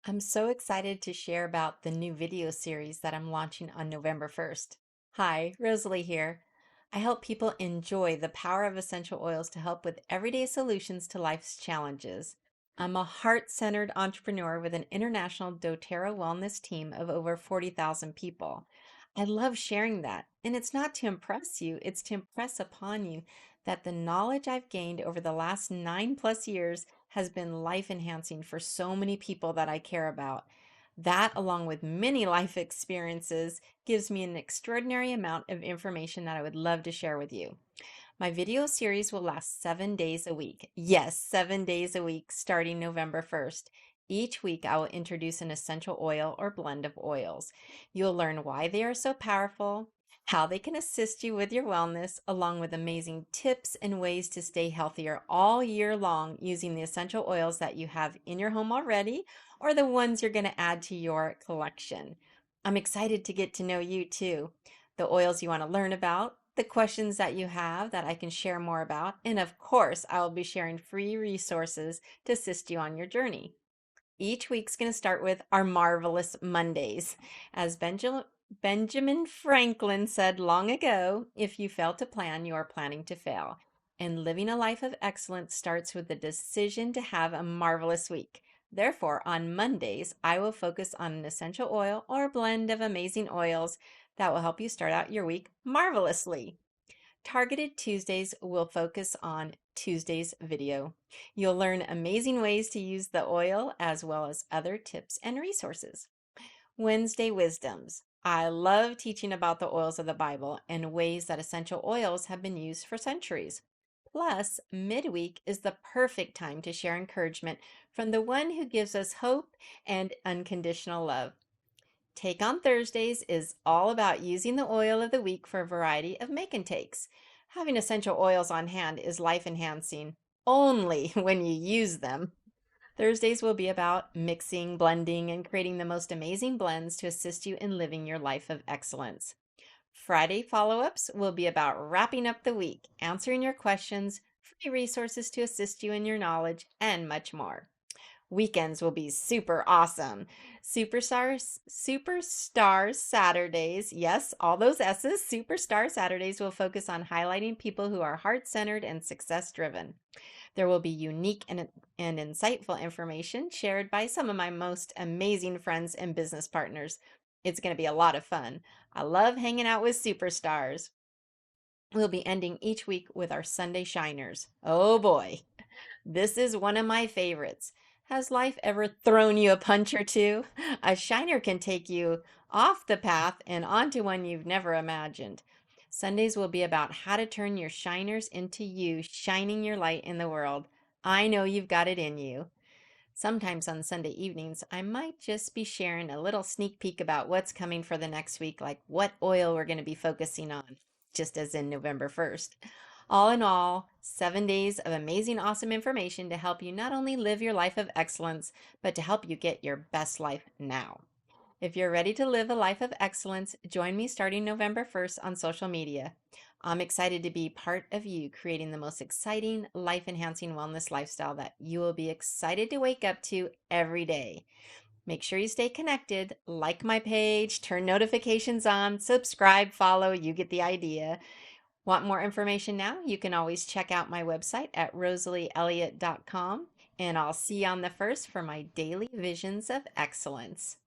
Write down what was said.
I'm so excited to share about the new video series that I'm launching on November 1st. Hi, Rosalie here. I help people enjoy the power of essential oils to help with everyday solutions to life's challenges. I'm a heart-centered entrepreneur with an international doTERRA wellness team of over 40,000 people. I love sharing that, and it's not to impress you, it's to impress upon you that the knowledge I've gained over the last 9+ years has been life enhancing for so many people that I care about. That, along with many life experiences, gives me an extraordinary amount of information that I would love to share with you. My video series will last 7 days a week. Yes, 7 days a week starting November 1st. Each week, I will introduce an essential oil or blend of oils. You'll learn why they are so powerful, how they can assist you with your wellness, along with amazing tips and ways to stay healthier all year long using the essential oils that you have in your home already or the ones you're going to add to your collection. I'm excited to get to know you too, the oils you want to learn about, the questions that you have that I can share more about, and of course, I will be sharing free resources to assist you on your journey. Each week's going to start with our Marvelous Mondays. As Benjamin Franklin said long ago, if you fail to plan, you are planning to fail. And living a life of excellence starts with the decision to have a marvelous week. Therefore, on Mondays, I will focus on an essential oil or a blend of amazing oils that will help you start out your week marvelously. Targeted Tuesdays will focus on Tuesday's video. You'll learn amazing ways to use the oil as well as other tips and resources. Wednesday Wisdoms. I love teaching about the oils of the Bible and ways that essential oils have been used for centuries. Plus, midweek is the perfect time to share encouragement from the one who gives us hope and unconditional love. Take on Thursdays is all about using the oil of the week for a variety of make and takes. Having essential oils on hand is life enhancing only when you use them. Thursdays will be about mixing, blending, and creating the most amazing blends to assist you in living your life of excellence. Friday follow ups will be about wrapping up the week, answering your questions, free resources to assist you in your knowledge, and much more. Weekends will be super awesome. Superstar Saturdays, yes, all those S's. Superstar Saturdays will focus on highlighting people who are heart-centered and success-driven. There will be unique and insightful information shared by some of my most amazing friends and business partners. It's going to be a lot of fun. I love hanging out with superstars. We'll be ending each week with our Sunday Shiners. Oh boy. This is one of my favorites. Has life ever thrown you a punch or two? A shiner can take you off the path and onto one you've never imagined. Sundays will be about how to turn your shiners into you, shining your light in the world. I know you've got it in you. Sometimes on Sunday evenings, I might just be sharing a little sneak peek about what's coming for the next week, like what oil we're going to be focusing on, just as in November 1st. All in all, 7 days of amazing, awesome information to help you not only live your life of excellence, but to help you get your best life now. If you're ready to live a life of excellence, join me starting November 1st on social media. I'm excited to be part of you creating the most exciting, life enhancing wellness lifestyle that you will be excited to wake up to every day. Make sure you stay connected, like my page, turn notifications on, subscribe, follow, you get the idea. Want more information now? You can always check out my website at rosalieelliott.com, and I'll see you on the first for my daily visions of excellence.